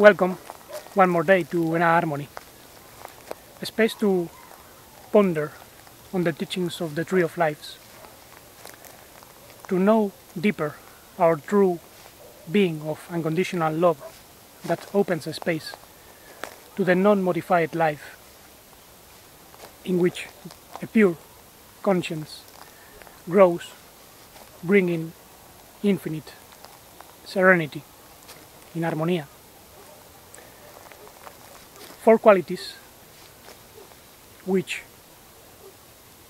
Welcome one more day to Enharmony, a space to ponder on the teachings of the Tree of Lives, to know deeper our true being of unconditional love that opens a space to the non-modified life in which a pure conscience grows, bringing infinite serenity in armonía. 4 qualities which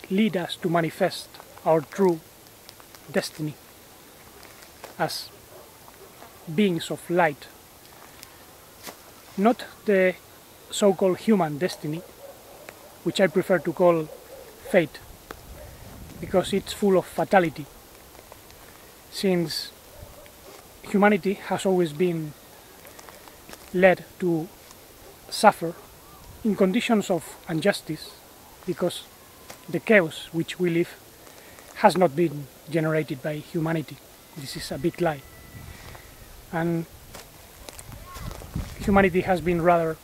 lead us to manifest our true destiny as beings of light, not the so-called human destiny, which I prefer to call fate, because it's full of fatality, since humanity has always been led to suffer in conditions of injustice, because the chaos which we live has not been generated by humanity. This is a big lie. And humanity has been rather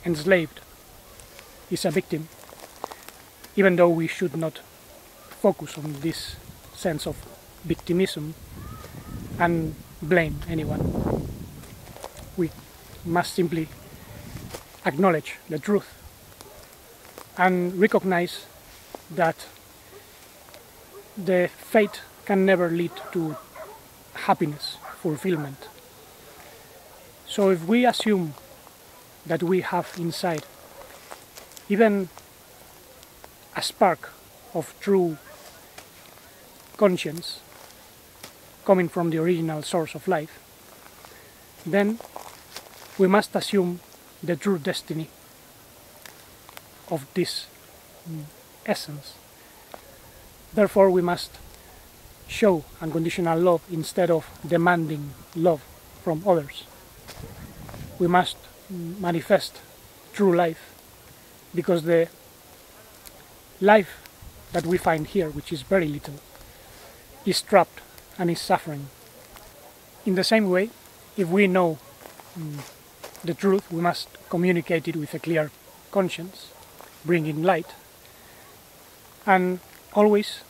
enslaved, is a victim, even though we should not focus on this sense of victimism and blame anyone. We must simply acknowledge the truth and recognize that the fate can never lead to happiness, fulfillment. So if we assume that we have inside even a spark of true conscience coming from the original source of life, then we must assume the true destiny of this essence. Therefore, we must show unconditional love instead of demanding love from others. We must manifest true life, because the life that we find here, which is very little, is trapped and is suffering. In the same way, if we know the truth, we must communicate it with a clear conscience, bringing light, and always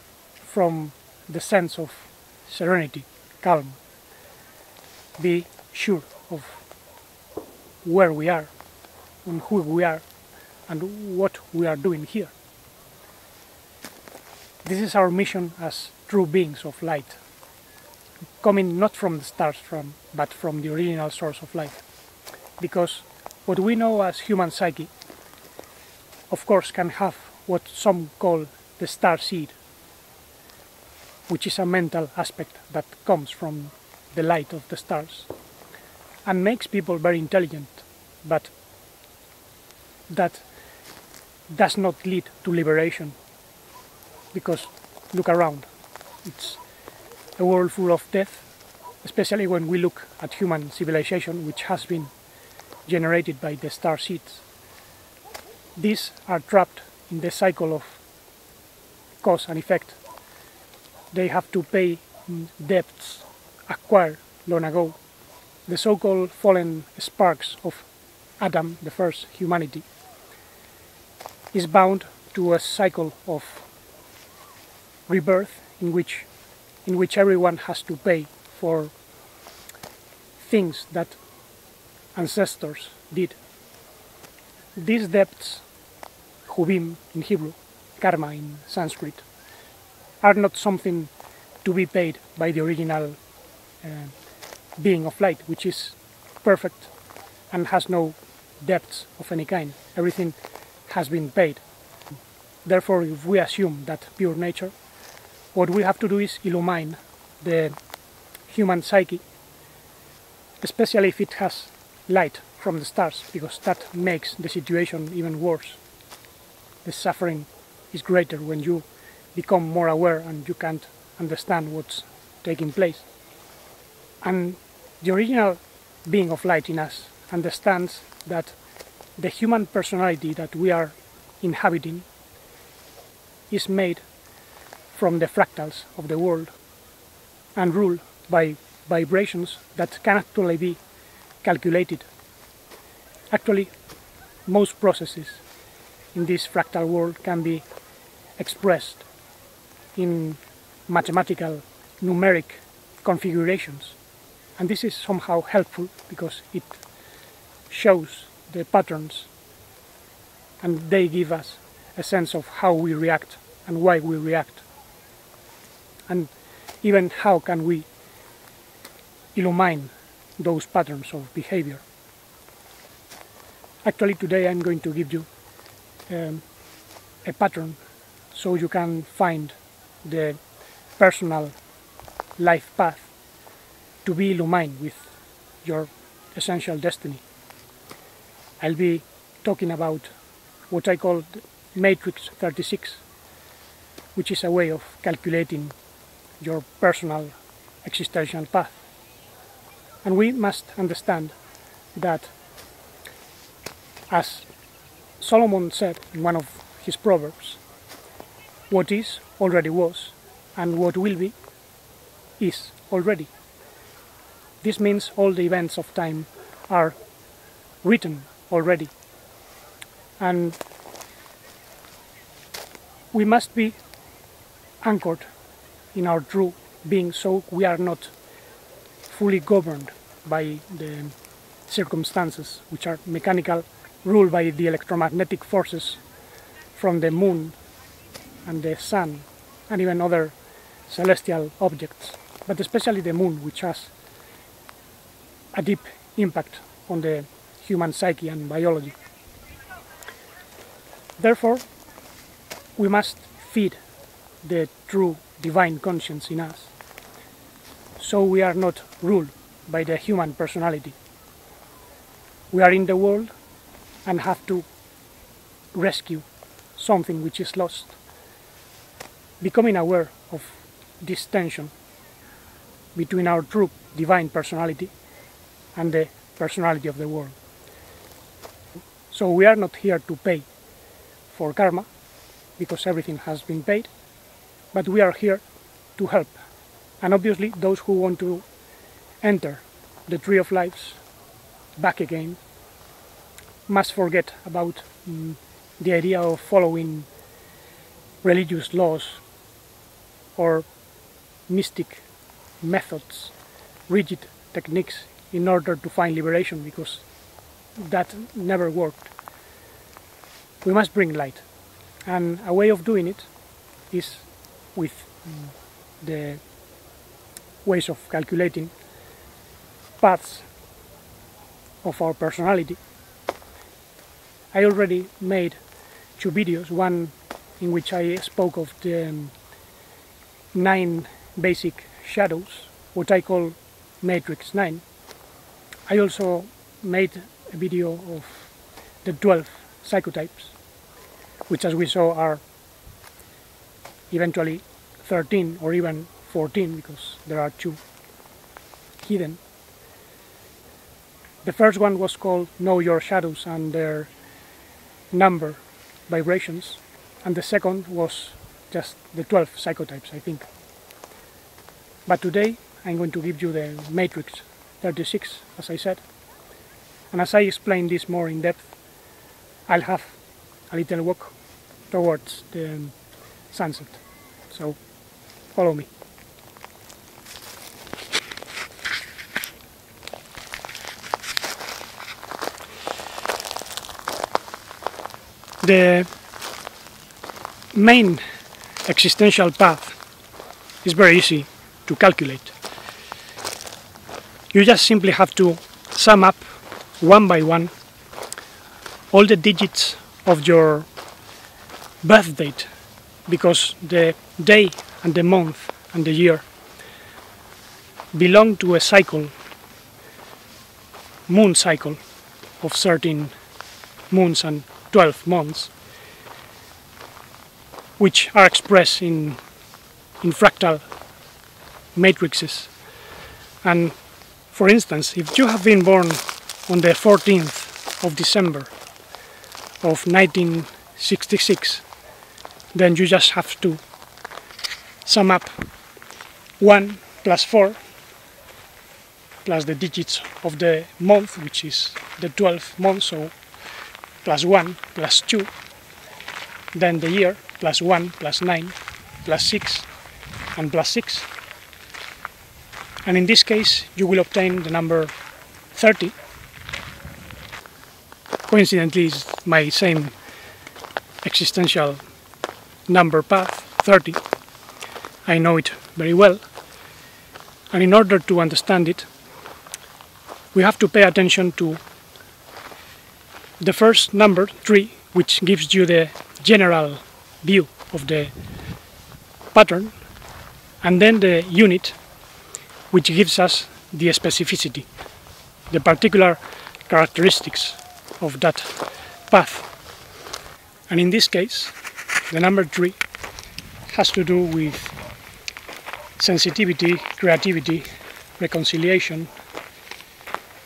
from the sense of serenity, calm. Be sure of where we are, and who we are, and what we are doing here. This is our mission as true beings of light, coming not from the stars, but from the original source of life. Because what we know as human psyche, of course, can have what some call the star seed, which is a mental aspect that comes from the light of the stars and makes people very intelligent, but that does not lead to liberation, because look around, it's a world full of death, especially when we look at human civilization, which has been generated by the star seeds. These are trapped in the cycle of cause and effect. They have to pay debts acquired long ago. The so-called fallen sparks of Adam, the first humanity, is bound to a cycle of rebirth in which everyone has to pay for things that ancestors did. These debts, hubim in Hebrew, karma in Sanskrit, are not something to be paid by the original being of light, which is perfect and has no debts of any kind. Everything has been paid. Therefore, if we assume that pure nature, what we have to do is illumine the human psyche, especially if it has light from the stars, because that makes the situation even worse. The suffering is greater when you become more aware and you can't understand what's taking place. And the original being of light in us understands that the human personality that we are inhabiting is made from the fractals of the world and ruled by vibrations that can actually be calculated Actually, most processes in this fractal world can be expressed in mathematical, numeric configurations. And this is somehow helpful because it shows the patterns and they give us a sense of how we react and why we react. And even how can we illumine those patterns of behavior. Actually, today I'm going to give you a pattern so you can find the personal life path to be illumined with your essential destiny. I'll be talking about what I call Matrix 36, which is a way of calculating your personal existential path. And we must understand that, as Solomon said in one of his proverbs, what is already was, and what will be is already. This means all the events of time are written already. And we must be anchored in our true being, so we are not fully governed by the circumstances, which are mechanical, ruled by the electromagnetic forces from the moon and the sun and even other celestial objects, but especially the moon, which has a deep impact on the human psyche and biology. Therefore, we must feed the true divine conscience in us, so we are not ruled by the human personality. We are in the world and have to rescue something which is lost, becoming aware of this tension between our true divine personality and the personality of the world. So we are not here to pay for karma, because everything has been paid, but we are here to help. And obviously those who want to enter the Tree of Lives back again must forget about the idea of following religious laws or mystic methods, rigid techniques in order to find liberation, because that never worked. We must bring light, and a way of doing it is with the ways of calculating paths of our personality. I already made 2 videos, one in which I spoke of the 9 basic shadows, what I call Matrix 9. I also made a video of the 12 psychotypes, which, as we saw, are eventually 13 or even 14, because there are 2 hidden. The first one was called Know Your Shadows and Their Number Vibrations, and the second was just the 12 psychotypes, I think. But today I'm going to give you the Matrix 36, as I said, and as I explain this more in depth, I'll have a little walk towards the sunset, so follow me. The main existential path is very easy to calculate. You just simply have to sum up one by one all the digits of your birth date, because the day and the month and the year belong to a cycle, moon cycle of 13 moons and 12 months, which are expressed in fractal matrices. And for instance, if you have been born on the 14th of December of 1966, then you just have to sum up 1 plus 4 plus the digits of the month, which is the 12th month, so +1, +2, then the year, +1, +9, +6, and +6. And in this case, you will obtain the number 30. Coincidentally, it's my same existential number path, 30. I know it very well. And in order to understand it, we have to pay attention to the first number, 3, which gives you the general view of the pattern, and then the unit, which gives us the specificity, the particular characteristics of that path. And in this case, the number 3 has to do with sensitivity, creativity, reconciliation,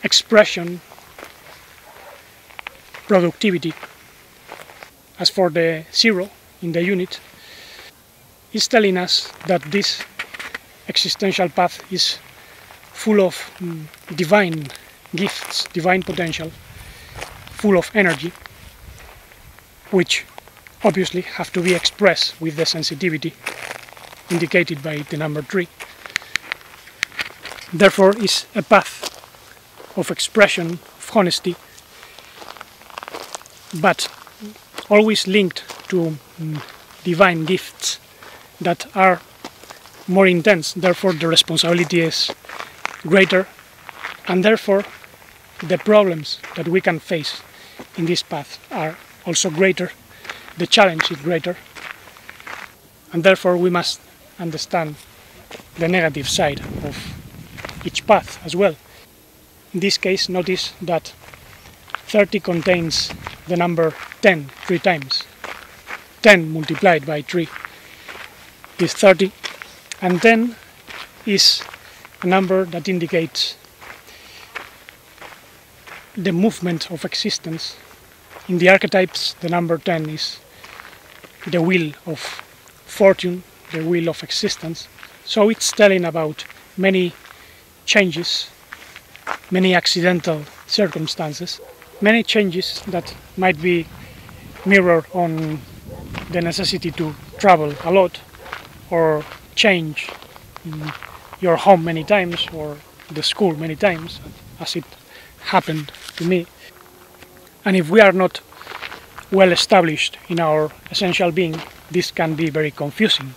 expression, productivity. As for the 0 in the unit, it's telling us that this existential path is full of divine gifts, divine potential, full of energy, which obviously have to be expressed with the sensitivity indicated by the number 3. Therefore, it's a path of expression, of honesty, but always linked to divine gifts that are more intense. Therefore, the responsibility is greater, and therefore the problems that we can face in this path are also greater, the challenge is greater, and therefore we must understand the negative side of each path as well. In this case, notice that 30 contains the number 10 3 times. 10 multiplied by 3 is 30, and 10 is a number that indicates the movement of existence. In the archetypes, the number 10 is the wheel of fortune, the wheel of existence. So it's telling about many changes, many accidental circumstances, many changes that might be mirrored on the necessity to travel a lot, or change your home many times, or the school many times, as it happened to me. And if we are not well established in our essential being, this can be very confusing.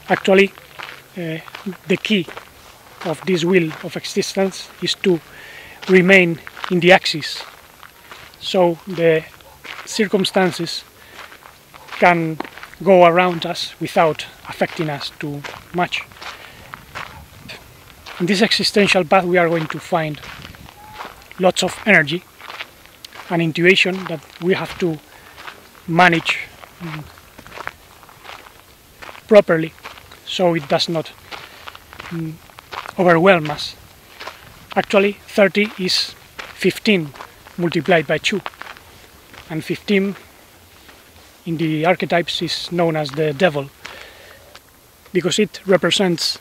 Actually, the key of this wheel of existence is to remain in the axis, so the circumstances can go around us without affecting us too much. In this existential path, we are going to find lots of energy and intuition that we have to manage properly, so it does not overwhelm us. Actually, 30 is 15 multiplied by 2, and 15 in the archetypes is known as the devil, because it represents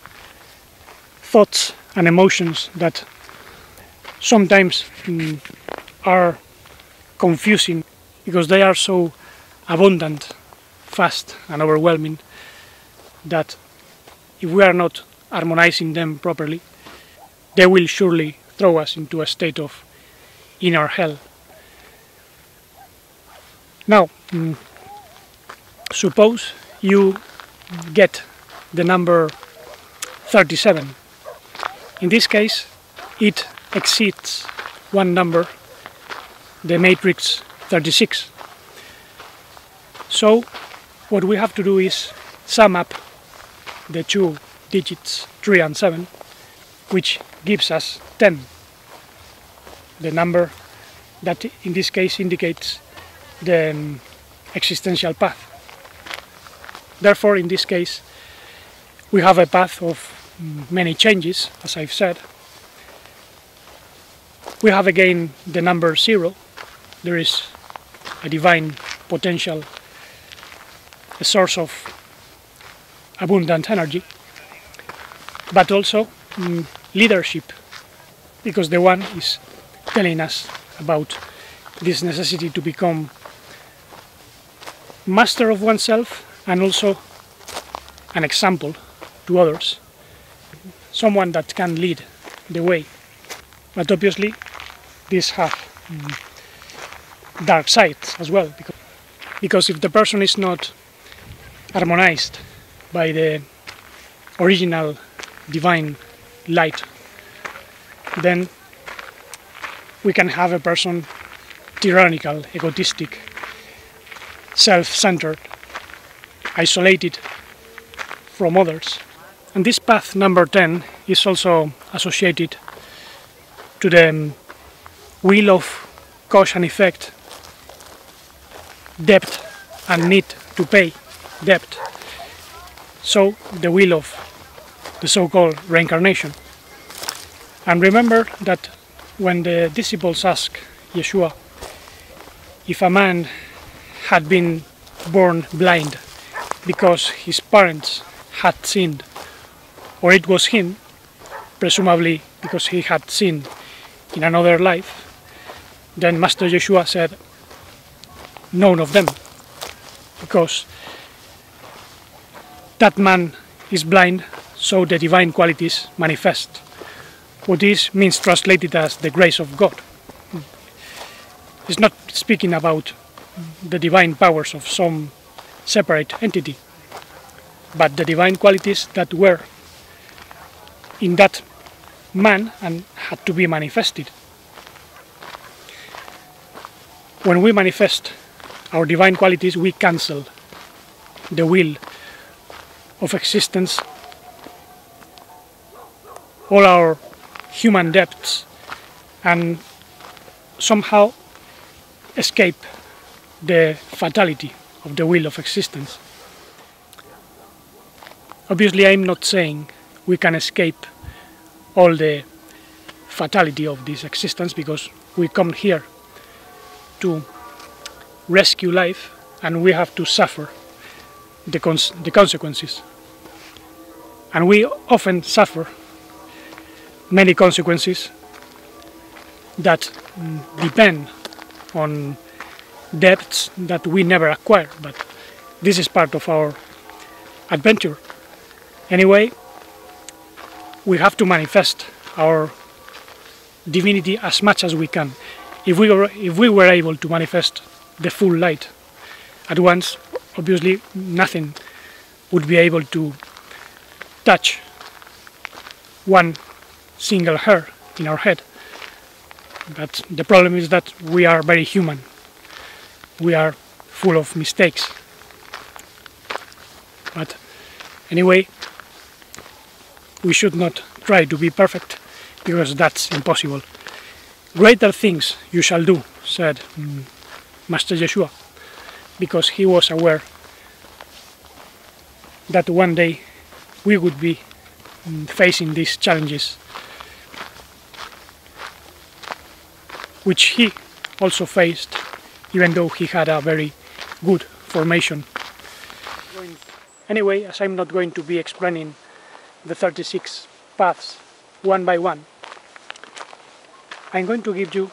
thoughts and emotions that sometimes are confusing, because they are so abundant, fast and overwhelming, that if we are not harmonizing them properly, they will surely throw us into a state of inner hell. Now, suppose you get the number 37. In this case, it exceeds one number, the matrix 36. So what we have to do is sum up the two digits 3 and 7, which gives us 10, the number that in this case indicates the existential path. Therefore, in this case, we have a path of many changes, as I've said. We have again the number 0. There is a divine potential, a source of abundant energy, but also leadership, because the one is telling us about this necessity to become master of oneself and also an example to others, someone that can lead the way. But obviously these have dark sides as well, because if the person is not harmonized by the original divine light, then we can have a person tyrannical, egotistic, self-centered, isolated from others. And this path number 10 is also associated to the wheel of cause and effect, debt and need to pay debt. So the wheel of the so-called reincarnation. And remember that when the disciples asked Yeshua if a man had been born blind because his parents had sinned, or it was him, presumably because he had sinned in another life, then Master Yeshua said, none of them, because that man is blind, so the divine qualities manifest. What this means translated as the grace of God. It's not speaking about the divine powers of some separate entity, but the divine qualities that were in that man and had to be manifested. When we manifest our divine qualities, we cancel the will of existence, all our human debts, and somehow escape the fatality of the will of existence. Obviously, I'm not saying we can escape all the fatality of this existence, because we come here to rescue life and we have to suffer the consequences. And we often suffer many consequences that depend on debts that we never acquire, but this is part of our adventure. Anyway, we have to manifest our divinity as much as we can. If we were able to manifest the full light at once, obviously nothing would be able to touch one single hair in our head. But the problem is that we are very human. We are full of mistakes. But anyway, we should not try to be perfect, because that's impossible. Greater things you shall do, said Master Yeshua, because he was aware that one day we would be facing these challenges, which he also faced, even though he had a very good formation. Anyway, as I'm not going to be explaining the 36 paths one by one, I'm going to give you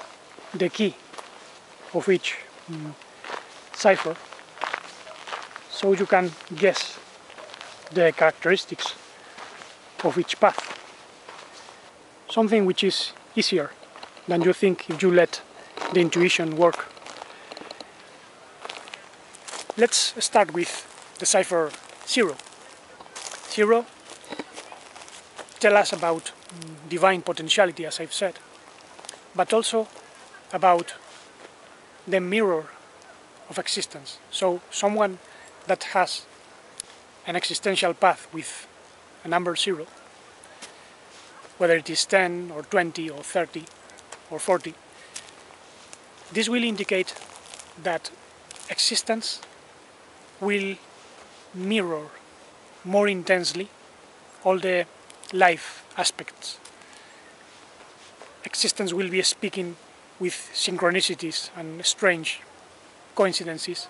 the key of each cipher, so you can guess the characteristics of each path. Something which is easier than you think if you let the intuition work. Let's start with the cipher 0. 0 tells us about divine potentiality, as I've said, but also about the mirror of existence. So someone that has an existential path with a number 0, whether it is 10 or 20 or 30 or 40, this will indicate that existence will mirror more intensely all the life aspects. Existence will be speaking with synchronicities and strange coincidences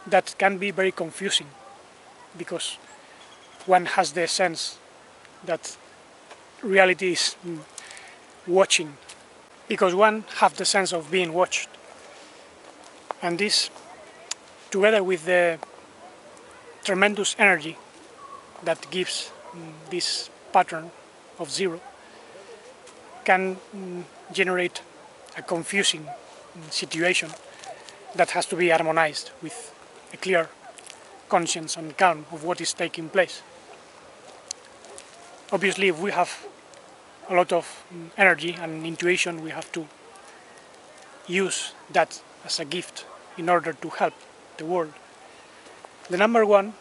that can be very confusing, because one has the sense that reality is watching because one have the sense of being watched. And this, together with the tremendous energy that gives this pattern of zero, can generate a confusing situation that has to be harmonized with a clear conscience and calm of what is taking place. Obviously, if we have a lot of energy and intuition, we have to use that as a gift in order to help the world. The number one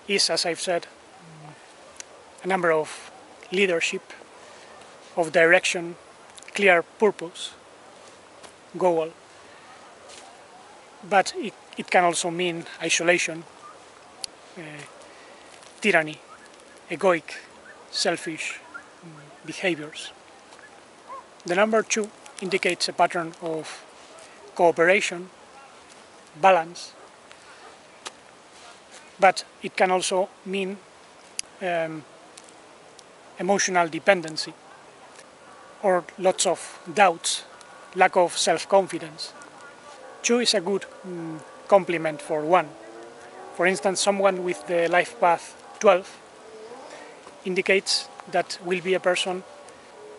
is, as I've said, a number of leadership, of direction, clear purpose, goal. But it can also mean isolation, tyranny, egoic, selfish behaviors. The number two indicates a pattern of cooperation, balance, but it can also mean emotional dependency, or lots of doubts, lack of self-confidence. Two is a good complement for one. For instance, someone with the life path 12 indicates that will be a person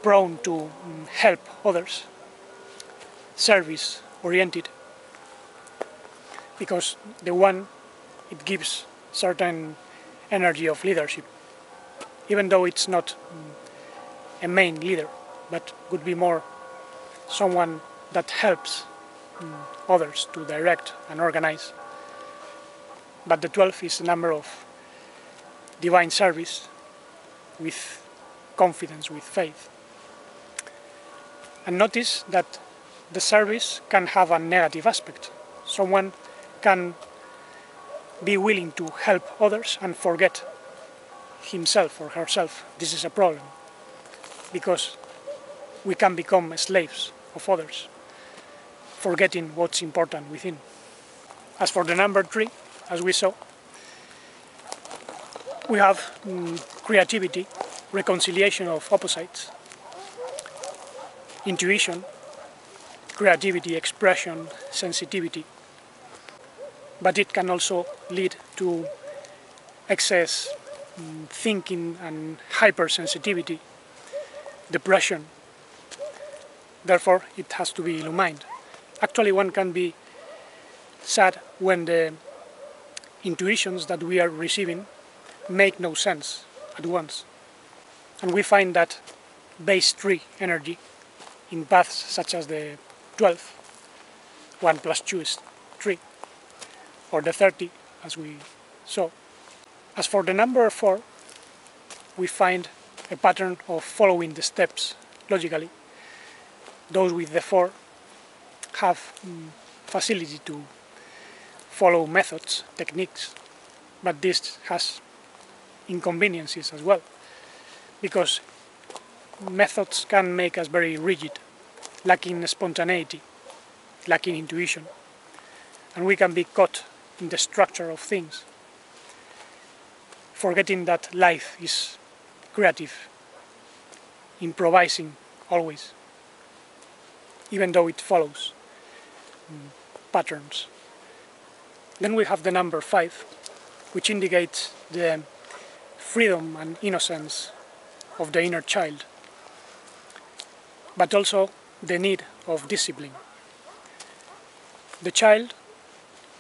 prone to help others, service-oriented, because the one, it gives certain energy of leadership, even though it's not a main leader, but could be more someone that helps others to direct and organize. But the 12 is a number of divine service with confidence, with faith. And notice that the service can have a negative aspect. Someone can be willing to help others and forget himself or herself. This is a problem, because we can become slaves of others, forgetting what's important within. As for the number 3, as we saw, we have creativity, reconciliation of opposites, intuition, creativity, expression, sensitivity. But it can also lead to excess thinking and hypersensitivity, depression. Therefore, it has to be illumined. Actually, one can be sad when the intuitions that we are receiving make no sense at once. And we find that base 3 energy in paths such as the 12, 1 plus 2 is 3, or the 30, as we saw. As for the number 4, we find a pattern of following the steps logically. Those with the 4 have facility to follow methods, techniques, but this has inconveniences as well, because methods can make us very rigid, lacking spontaneity, lacking intuition, and we can be caught in the structure of things, forgetting that life is creative, improvising always, even though it follows patterns. Then we have the number 5, which indicates the freedom and innocence of the inner child, but also the need of discipline. The child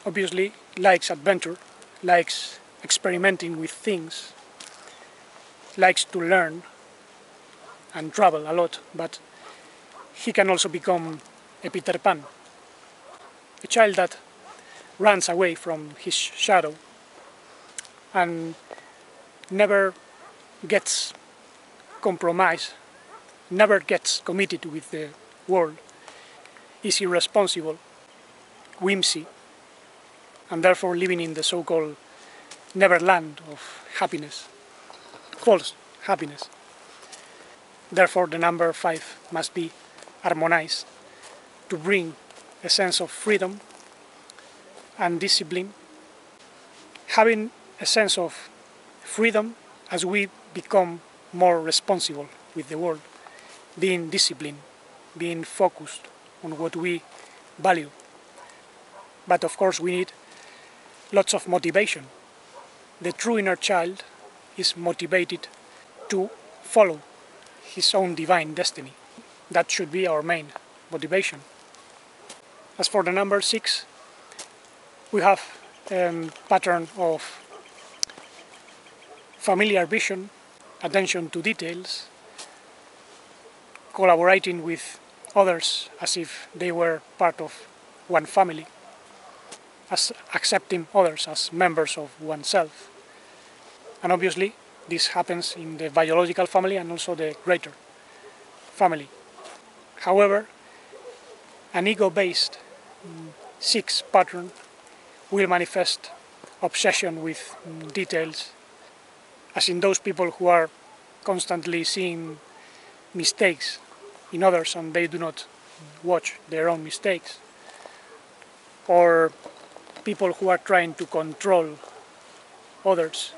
obviously likes adventure, likes experimenting with things, likes to learn and travel a lot, but he can also become a Peter Pan, a child that runs away from his shadow and never gets compromised, never gets committed with the world, is irresponsible, whimsy, and therefore living in the so-called neverland of happiness, false happiness. Therefore the number 5 must be harmonized to bring a sense of freedom and discipline, having a sense of freedom as we become more responsible with the world, being disciplined being focused on what we value. But of course we need lots of motivation. The true inner child is motivated to follow his own divine destiny. That should be our main motivation. As for the number 6, we have a pattern of familiar vision, attention to details, collaborating with others as if they were part of one family, as accepting others as members of oneself. And obviously this happens in the biological family and also the greater family. However, an ego-based 6 pattern will manifest obsession with details, as in those people who are constantly seeing mistakes in others and they do not watch their own mistakes, or people who are trying to control others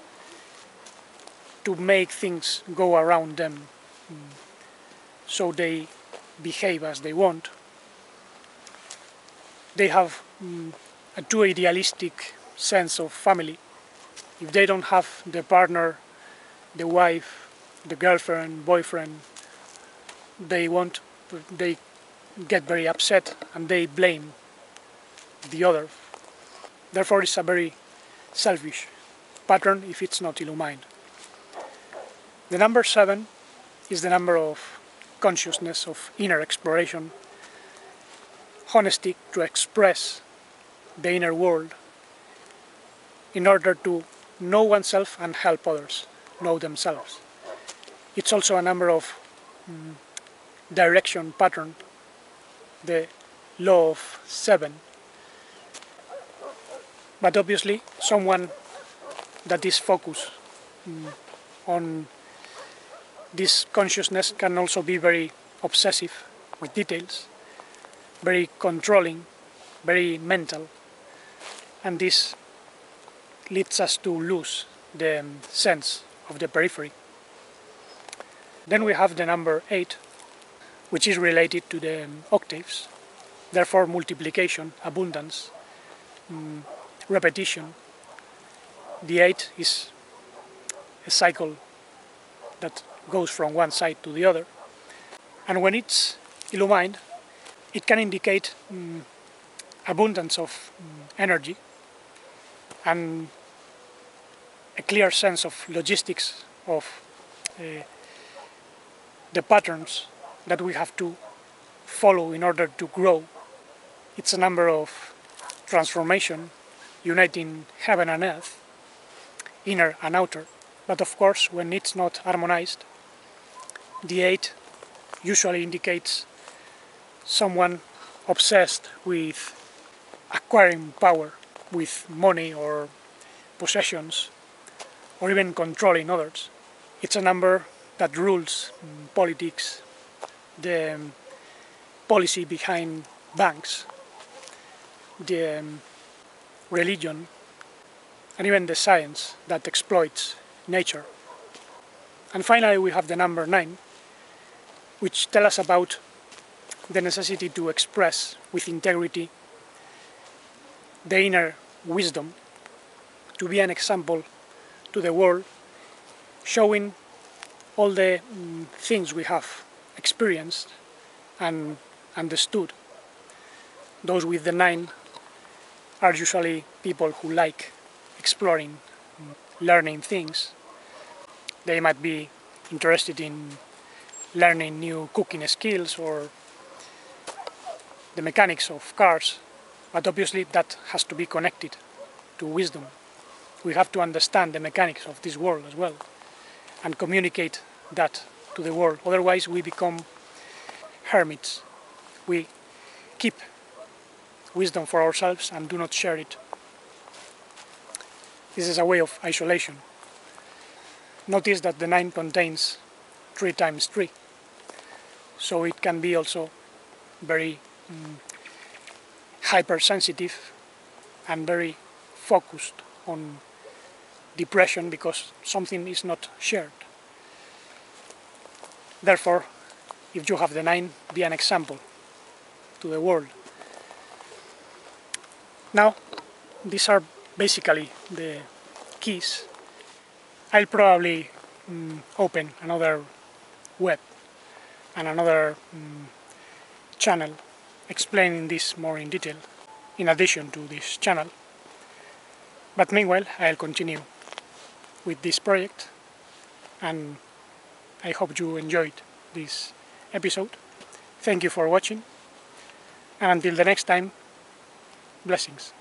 to make things go around them so they behave as they want. They have a too idealistic sense of family. If they don't have the partner, the wife, the girlfriend, boyfriend, they get very upset and they blame the other. Therefore it's a very selfish pattern if it's not illumined. The number 7 is the number of consciousness, of inner exploration, honesty to express the inner world in order to know oneself and help others know themselves. It's also a number of direction pattern, the law of 7. But obviously someone that is focused on this consciousness can also be very obsessive with details, very controlling, very mental, and this leads us to lose the sense of the periphery. Then we have the number 8, which is related to the octaves, therefore multiplication, abundance, repetition. The 8 is a cycle that goes from one side to the other, and when it's illumined, it can indicate abundance of energy and a clear sense of logistics of the patterns that we have to follow in order to grow. It's a number of transformation, uniting heaven and earth, inner and outer. But of course, when it's not harmonized, the 8 usually indicates someone obsessed with acquiring power, with money or possessions, or even controlling others. It's a number that rules politics, the policy behind banks, the religion, and even the science that exploits nature. And finally we have the number 9, which tells us about the necessity to express with integrity the inner wisdom, to be an example to the world, showing all the things we have experienced and understood. Those with the 9 are usually people who like exploring, learning things. They might be interested in learning new cooking skills or the mechanics of cars, but obviously that has to be connected to wisdom. We have to understand the mechanics of this world as well and communicate that to the world. Otherwise we become hermits. We keep wisdom for ourselves and do not share it. This is a way of isolation. Notice that the 9 contains 3 times 3, so it can be also very hypersensitive and very focused on depression because something is not shared. Therefore, if you have the 9, be an example to the world. Now, these are basically the keys. I'll probably open another web and another channel explaining this more in detail in addition to this channel. But meanwhile, I'll continue with this project, and I hope you enjoyed this episode. Thank you for watching, and until the next time, blessings.